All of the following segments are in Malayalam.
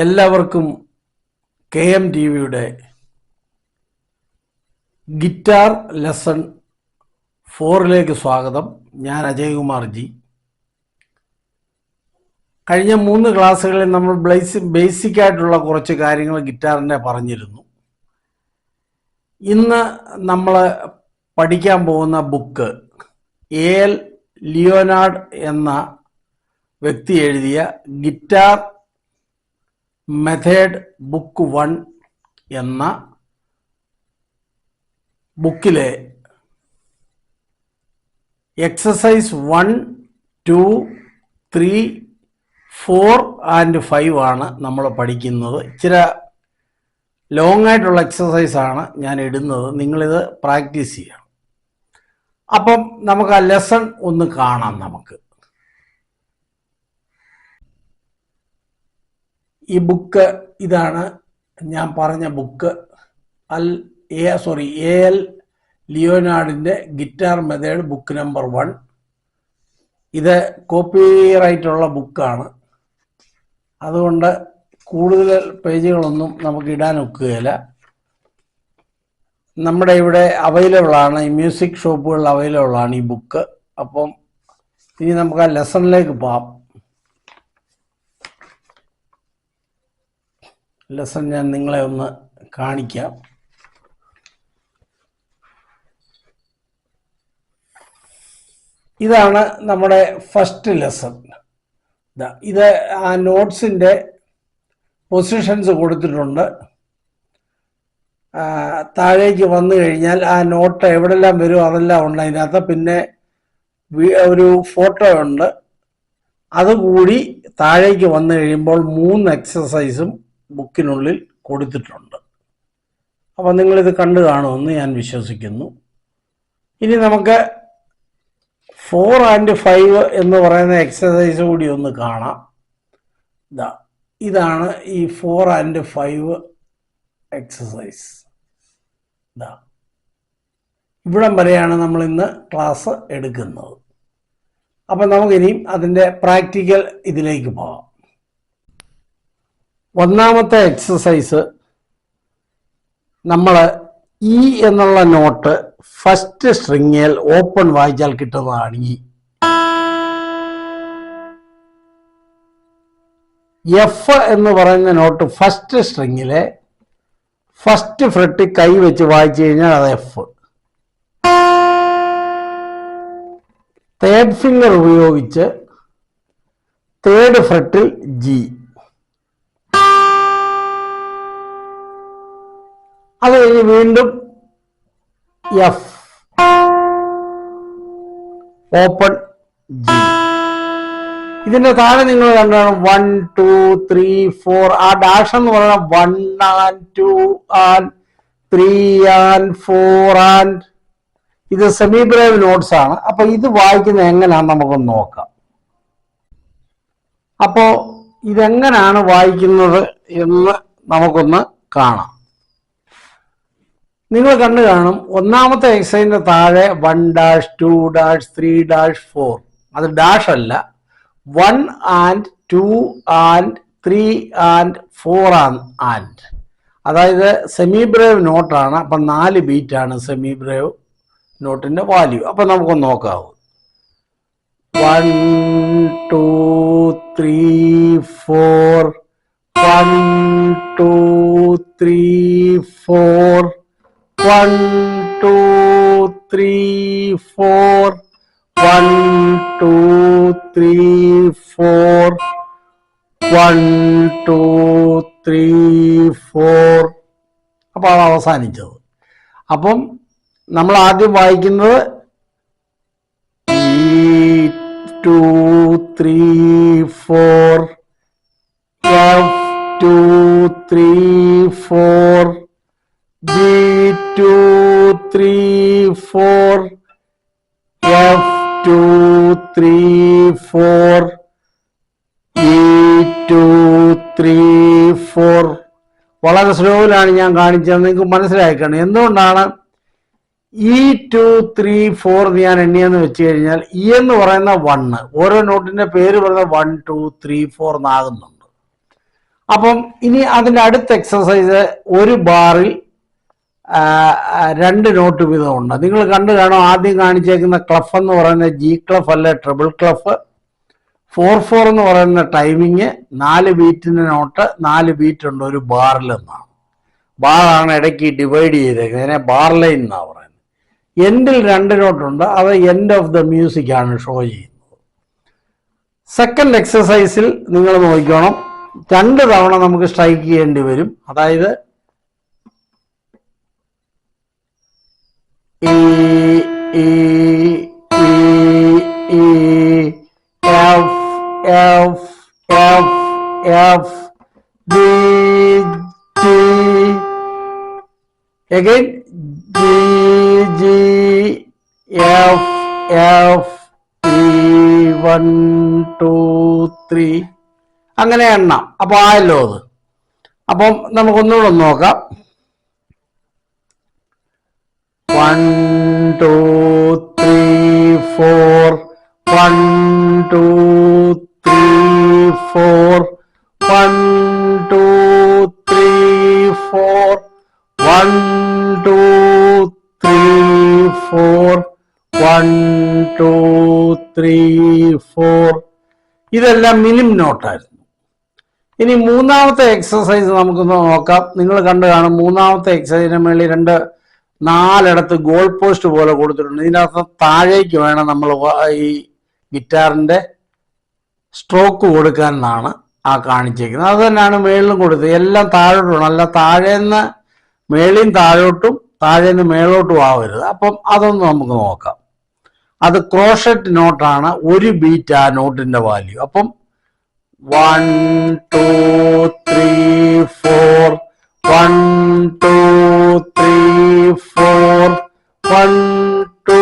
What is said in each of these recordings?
എല്ലാവർക്കും KM TV ഗിറ്റാർ ലെസൺ 4 സ്വാഗതം. ഞാൻ അജയ് കുമാർ ജി. കഴിഞ്ഞ 3 ക്ലാസ്സുകളിൽ നമ്മൾ ബേസിക് ആയിട്ടുള്ള കുറച്ച് കാര്യങ്ങൾ ഗിറ്റാറിനെ പറഞ്ഞിരുന്നു. ഇന്ന് നമ്മൾ പഠിക്കാൻ പോകുന്ന ബുക്ക് A.L. ലിയോനാർഡ് എന്ന വ്യക്തി എഴുതിയ ഗിറ്റാർ മെത്തേഡ് ബുക്ക് 1 എന്ന ബുക്കിലെ എക്സസൈസ് 1, 2, 3, 4 ആൻഡ് 5 ആണ് നമ്മൾ പഠിക്കുന്നത്. ഇച്ചിരി ലോങ് ആയിട്ടുള്ള എക്സസൈസ് ആണ് ഞാൻ ഇടുന്നത്. നിങ്ങളിത് പ്രാക്ടീസ് ചെയ്യണം. അപ്പം നമുക്ക് ആ ലെസൺ ഒന്ന് കാണാം. നമുക്ക് ഈ ബുക്ക് ഇതാണ് ഞാൻ പറഞ്ഞ ബുക്ക്. A.L. ലിയോനാർഡിൻ്റെ ഗിറ്റാർ മെത്തേഡ് ബുക്ക് നമ്പർ 1. ഇത് കോപ്പിറൈറ്റ് ഉള്ള ബുക്കാണ്. അതുകൊണ്ട് കൂടുതൽ പേജുകളൊന്നും നമുക്ക് ഇടാൻ ഒക്കുകയില്ല. നമ്മുടെ ഇവിടെ അവൈലബിൾ ആണ്, ഈ മ്യൂസിക് ഷോപ്പുകളിൽ അവൈലബിൾ ആണ് ഈ ബുക്ക്. അപ്പം ഇനി നമുക്ക് ആ ലെസണിലേക്ക് പോകാം. ലെസൺ ഞാൻ നിങ്ങളെ ഒന്ന് കാണിക്കാം. ഇതാണ് നമ്മുടെ ഫസ്റ്റ് ലെസൺ. ഇത് ആ നോട്ട്സിൻ്റെ പൊസിഷൻസ് കൊടുത്തിട്ടുണ്ട്. താഴേക്ക് വന്നു കഴിഞ്ഞാൽ ആ നോട്ട് എവിടെല്ലാം വരും അതെല്ലാം ഉണ്ട് അതിനകത്ത്. പിന്നെ ഒരു ഫോട്ടോ ഉണ്ട്. അതുകൂടി താഴേക്ക് വന്നു കഴിയുമ്പോൾ 3 എക്സസൈസും ബുക്കിനുള്ളിൽ കൊടുത്തിട്ടുണ്ട്. അപ്പോൾ നിങ്ങളിത് കണ്ടു കാണുമെന്ന് ഞാൻ വിശ്വസിക്കുന്നു. ഇനി നമുക്ക് 4 ആൻഡ് 5 എന്ന് പറയുന്ന എക്സസൈസ് കൂടി ഒന്ന് കാണാം. ഇതാണ് ഈ 4 ആൻഡ് 5 എക്സസൈസ്. ഇവിടം വരെയാണ് നമ്മൾ ഇന്ന് ക്ലാസ് എടുക്കുന്നത്. അപ്പം നമുക്കിനിയും അതിൻ്റെ പ്രാക്ടിക്കൽ ഇതിലേക്ക് പോകാം. ഒന്നാമത്തെ എക്സസൈസ്, നമ്മൾ ഇ എന്നുള്ള നോട്ട് ഫസ്റ്റ് സ്ട്രിങ്ങിൽ ഓപ്പൺ വായിച്ചാൽ കിട്ടുന്നതാണ് ഇ. എഫ് എന്ന് പറയുന്ന നോട്ട് ഫസ്റ്റ് സ്ട്രിങ്ങിലെ ഫസ്റ്റ് ഫ്രെട്ടിൽ കൈ വെച്ച് വായിച്ചു കഴിഞ്ഞാൽ അത് എഫ്. തേർഡ് ഫിംഗർ ഉപയോഗിച്ച് തേർഡ് ഫ്രെട്ടിൽ ജി. അത് കഴിഞ്ഞ് വീണ്ടും എഫ്, ഓപ്പൺ ജി. ഇതിന്റെ താഴെ നിങ്ങൾ കണ്ടാണ് 1, 2, 3, 4. ആ ഡാഷ് എന്ന് പറഞ്ഞാൽ 1 and 2 and 3 and 4 and ഇത് സെമി ബ്രേവ് നോട്ട്സ് ആണ്. അപ്പൊ ഇത് വായിക്കുന്നത് എങ്ങനെയാണെന്ന് നമുക്കൊന്ന് നോക്കാം. അപ്പോ ഇതെങ്ങനെയാണ് വായിക്കുന്നത് എന്ന് നമുക്കൊന്ന് കാണാം. നിങ്ങൾ കണ്ടു കാണും, ഒന്നാമത്തെ എക്സസൈസിന്റെ താഴെ 1 dash 2 dash 3 dash 4. അത് ഡാഷ് അല്ല, 1 and 2 and 3 and 4 and. അതായത് സെമി ബ്രേവ് നോട്ടാണ്. അപ്പം 4 ബീറ്റാണ് സെമി ബ്രേവ് നോട്ടിന്റെ വാല്യൂ. അപ്പം നമുക്കൊന്ന് നോക്കാവൂ. 1, 2, 3, 4. 1, 2, 3, 4. 1, 2, 3, 4. 1, 2, 3, 4. 1, 2, 3, 4. അപ്പോൾ അത് അവസാനിച്ചത്. അപ്പം നമ്മൾ ആദ്യം വായിക്കുന്നത് 2, 3, 4. F, 2, 3, 4. G, 2, 3, 4. F, 2, 3, 4. E, 2, 3, 4. വളരെ സ്ലോയിലാണ് ഞാൻ കാണിച്ചത്. നിങ്ങൾക്ക് മനസ്സിലാക്കണം എന്തുകൊണ്ടാണ് E, 2, 3, 4 ഞാൻ എണ്ണിയെന്ന് വെച്ച് കഴിഞ്ഞാൽ ഇ എന്ന് പറയുന്ന 1, ഓരോ നോട്ടിന്റെ പേര് പറയുന്ന 1, 2, 3, 4 എന്നാകുന്നുണ്ട്. അപ്പം ഇനി അതിൻ്റെ അടുത്ത എക്സസൈസ്, ഒരു ബാറിൽ 2 നോട്ട് വീതമുണ്ട്. നിങ്ങൾ കണ്ടു കാണും, ആദ്യം കാണിച്ചേക്കുന്ന ക്ലഫ് എന്ന് പറയുന്ന ജി ക്ലഫ് അല്ലെ ട്രിപ്പിൾ ക്ലഫ്. 4/4 എന്ന് പറയുന്ന ടൈമിങ്, 4 ബീറ്റിന് നോട്ട്, 4 ബീറ്റ് ഉണ്ട് ഒരു ബാറിൽ എന്നാണ്. ബാറാണ് ഇടയ്ക്ക് ഡിവൈഡ് ചെയ്തേക്കുന്നത്, അതിനെ ബാർ ലൈൻ എന്നാണ് പറയുന്നത്. എൻഡിൽ 2 നോട്ടുണ്ട്, അത് എൻഡ് ഓഫ് ദ മ്യൂസിക് ആണ് ഷോ ചെയ്യുന്നത്. സെക്കൻഡ് എക്സസൈസിൽ നിങ്ങൾ നോക്കിക്കോണം, 2 തവണ നമുക്ക് സ്ട്രൈക്ക് ചെയ്യേണ്ടി വരും. അതായത് E E E E F F F F G G again G G F F E 1 2 3 അങ്ങനെ എണ്ണാം. അപ്പോൾ ആയല്ലോ അത്. അപ്പം നമുക്കൊന്നുകൂടെ നോക്കാം. 1 2 3 4 1 2 3 4 1 2 3 4 1 2 3 4 1 2 3 4. ഇതെല്ലാം മിനിമം നോട്ടായിരുന്നു. ഇനി മൂന്നാമത്തെ എക്സസൈസ് നമുക്കൊന്ന് നോക്കാം. നിങ്ങൾ കണ്ടു കാണും, മൂന്നാമത്തെ എക്സസൈസിന് മേളിൽ 4 ഗോൾ പോസ്റ്റ് പോലെ കൊടുത്തിട്ടുണ്ട്. ഇതിനകത്ത് താഴേക്ക് വേണം നമ്മൾ ഈ ഗിറ്റാറിൻ്റെ സ്ട്രോക്ക് കൊടുക്കാൻ എന്നാണ് ആ കാണിച്ചേക്കുന്നത്. അത് തന്നെയാണ് മേളിലും കൊടുത്തത്. എല്ലാം താഴോട്ടും, അല്ല താഴേന്ന് മേളിയും താഴോട്ടും താഴേന്ന് മേളോട്ടും ആവരുത്. അപ്പം അതൊന്ന് നമുക്ക് നോക്കാം. അത് ക്രോഷറ്റ് നോട്ടാണ്, 1 ബീറ്റ് ആ നോട്ടിന്റെ വാല്യൂ. അപ്പം 1 2 3 4 1 2 3 4 1 2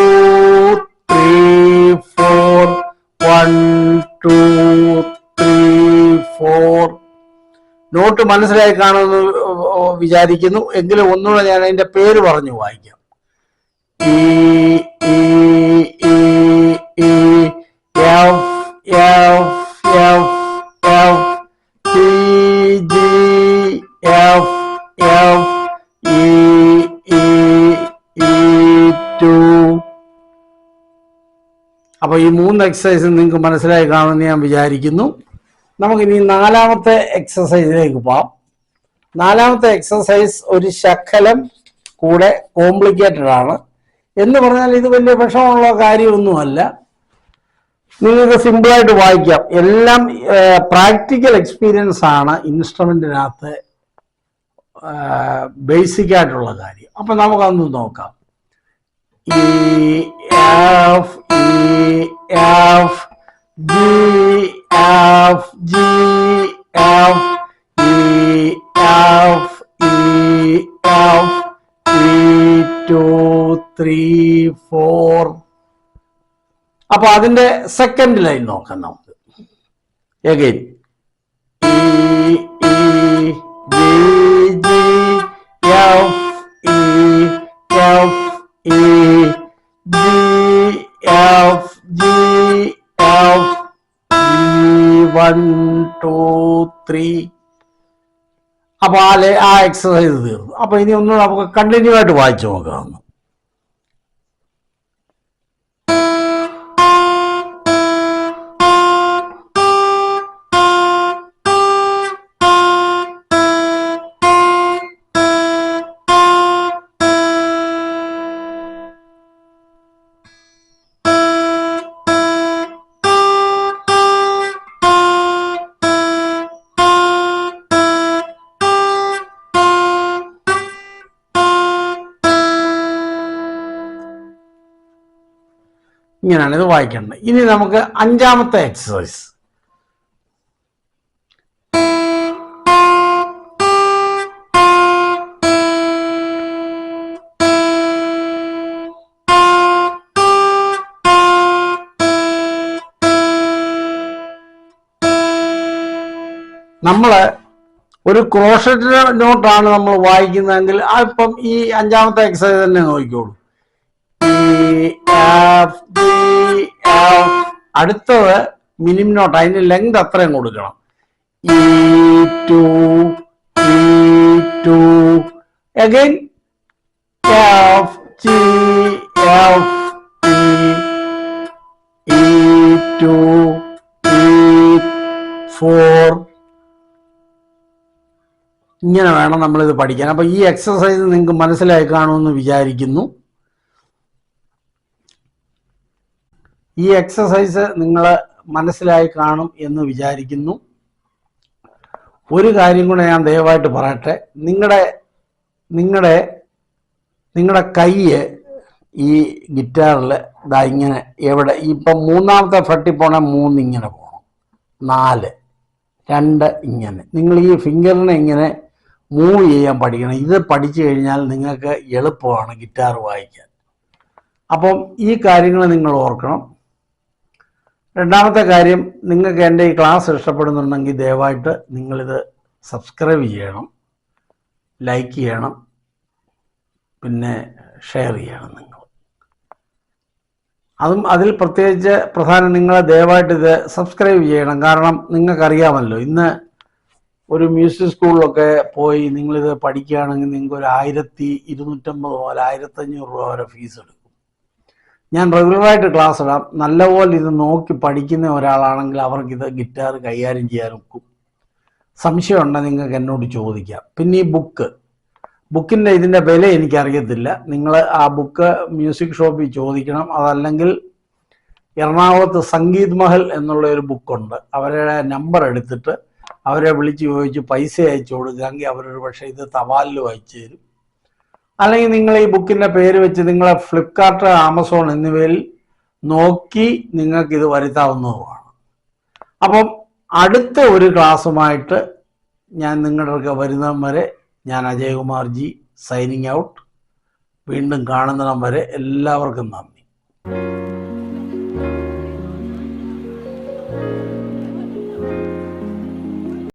3 4 1 2 3 4. നോട്ട് മനസ്സിലായി കാണുമെന്ന് വിചാരിക്കുന്നു. എങ്കിലും ഒന്നുകൂടെ ഞാൻ അതിന്റെ പേര് പറഞ്ഞു വായിക്കാം. E E E E F F F F G G F F E E E 2. അപ്പോൾ ഈ 3 എക്സസൈസ് നിങ്ങൾക്ക് മനസ്സിലായി കാണുമെന്ന് ഞാൻ വിചാരിക്കുന്നു. നമുക്കിനി 4ാമത്തെ എക്സസൈസിലേക്ക് പോകാം. 4ാമത്തെ എക്സസൈസ് ഒരു ശകലം കൂടെ കോംപ്ലിക്കേറ്റഡ് ആണ്. എന്ന് പറഞ്ഞാൽ ഇത് വലിയ വിഷമമുള്ള കാര്യമൊന്നുമല്ല. നിങ്ങൾക്ക് സിമ്പിളായിട്ട് വായിക്കാം. എല്ലാം പ്രാക്ടിക്കൽ എക്സ്പീരിയൻസ് ആണ് ഇൻസ്ട്രുമെന്റിനകത്ത് ബേസിക് ആയിട്ടുള്ള കാര്യം. അപ്പൊ നമുക്കതൊന്ന് നോക്കാം. E F E F G F G F E F E F E 2 3 4. അപ്പൊ അതിന്റെ സെക്കൻഡ് ലൈൻ നോക്കാം നമുക്ക്. Again E E G G F E F E G F G F E 1 2 3. അപ്പൊ ആ എക്സസൈസ് തീർന്നു. അപ്പൊ ഇനി ഒന്ന് നമുക്ക് കണ്ടിന്യൂ ആയിട്ട് വായിച്ചു നോക്കാം. ഇങ്ങനെയാണ് ഇത് വായിക്കേണ്ടത്. ഇനി നമുക്ക് 5ാമത്തെ എക്സസൈസ്. നമ്മള് ഒരു ക്രോഷറ്റ് നോട്ടാണ് നമ്മൾ വായിക്കുന്നതെങ്കിൽ ഇപ്പം ഈ 5ാമത്തെ എക്സസൈസ് തന്നെ നോക്കിക്കോളൂ. അടുത്തത് മിനിമം നോട്ട്, അതിന്റെ ലെങ്ത് അത്രയും കൊടുക്കണം. E2, E2. Again, F, G, F, E, E2, E4. ഇങ്ങനെ വേണം നമ്മളിത് പഠിക്കാൻ. അപ്പോൾ ഈ എക്സസൈസ് നിങ്ങൾക്ക് മനസ്സിലായി കാണുമെന്ന് വിചാരിക്കുന്നു. ഈ എക്സസൈസ് നിങ്ങൾ മനസ്സിലായി കാണും എന്ന് വിചാരിക്കുന്നു. ഒരു കാര്യം കൂടെ ഞാൻ ദയവായിട്ട് പറയട്ടെ. നിങ്ങളുടെ കയ്യ് ഈ ഗിറ്റാറിൽ ഇതാ ഇങ്ങനെ എവിടെ ഇപ്പം മൂന്നാമത്തെ ഫ്രെട്ടിൽ പോണ 3 ഇങ്ങനെ പോകണം, 4, 2 ഇങ്ങനെ. നിങ്ങൾ ഈ ഫിംഗറിനെ ഇങ്ങനെ മൂവ് ചെയ്യാൻ പഠിക്കണം. ഇത് പഠിച്ചു കഴിഞ്ഞാൽ നിങ്ങൾക്ക് എളുപ്പമാണ് ഗിറ്റാർ വായിക്കാൻ. അപ്പം ഈ കാര്യങ്ങൾ നിങ്ങൾ ഓർക്കണം. രണ്ടാമത്തെ കാര്യം, നിങ്ങൾക്ക് എൻ്റെ ഈ ക്ലാസ് ഇഷ്ടപ്പെടുന്നുണ്ടെങ്കിൽ ദയവായിട്ട് നിങ്ങളിത് സബ്സ്ക്രൈബ് ചെയ്യണം, ലൈക്ക് ചെയ്യണം, പിന്നെ ഷെയർ ചെയ്യണം. അതിൽ പ്രത്യേകിച്ച് പ്രധാനം നിങ്ങൾ ദയവായിട്ട് ഇത് സബ്സ്ക്രൈബ് ചെയ്യണം. കാരണം നിങ്ങൾക്കറിയാമല്ലോ, ഇന്ന് ഒരു മ്യൂസിക് സ്കൂളിലൊക്കെ പോയി നിങ്ങളിത് പഠിക്കുകയാണെങ്കിൽ നിങ്ങൾക്ക് ഒരു 1250 മുതൽ 1500 രൂപ വരെ ഫീസ് എടുക്കും. ഞാൻ റെഗുലറായിട്ട് ക്ലാസ് ഇടാം. നല്ലപോലെ ഇത് നോക്കി പഠിക്കുന്ന ഒരാളാണെങ്കിൽ അവർക്കിത് ഗിറ്റാർ കൈകാര്യം ചെയ്യാൻ ഒക്കും. സംശയം ഉണ്ടെങ്കിൽ നിങ്ങൾക്ക് എന്നോട് ചോദിക്കാം. പിന്നെ ഈ ബുക്കിൻ്റെ ഇതിൻ്റെ വില എനിക്കറിയത്തില്ല. നിങ്ങൾ ആ ബുക്ക് മ്യൂസിക് ഷോപ്പിൽ ചോദിക്കണം. അതല്ലെങ്കിൽ എറണാകുളത്ത് സംഗീത് മഹൽ എന്നുള്ള ഒരു ബുക്കുണ്ട്, അവരുടെ നമ്പർ എടുത്തിട്ട് അവരെ വിളിച്ച് ചോദിച്ച് പൈസ അയച്ചു കൊടുക്കുകയെങ്കിൽ അവരൊരു പക്ഷേ ഇത് തപാലിൽ അയച്ചു തരും. അല്ലെങ്കിൽ നിങ്ങൾ ഈ ബുക്കിൻ്റെ പേര് വെച്ച് നിങ്ങളെ ഫ്ലിപ്കാർട്ട്, ആമസോൺ എന്നിവയിൽ നോക്കി നിങ്ങൾക്കിത് വരുത്താവുന്നതുമാണ്. അപ്പം അടുത്ത ഒരു ക്ലാസ്സുമായിട്ട് ഞാൻ നിങ്ങളുടെ വരുന്നതും വരെ ഞാൻ അജയകുമാർ ജി സൈനിങ് ഔട്ട്. വീണ്ടും കാണുന്നിടം വരെ എല്ലാവർക്കും നന്ദി.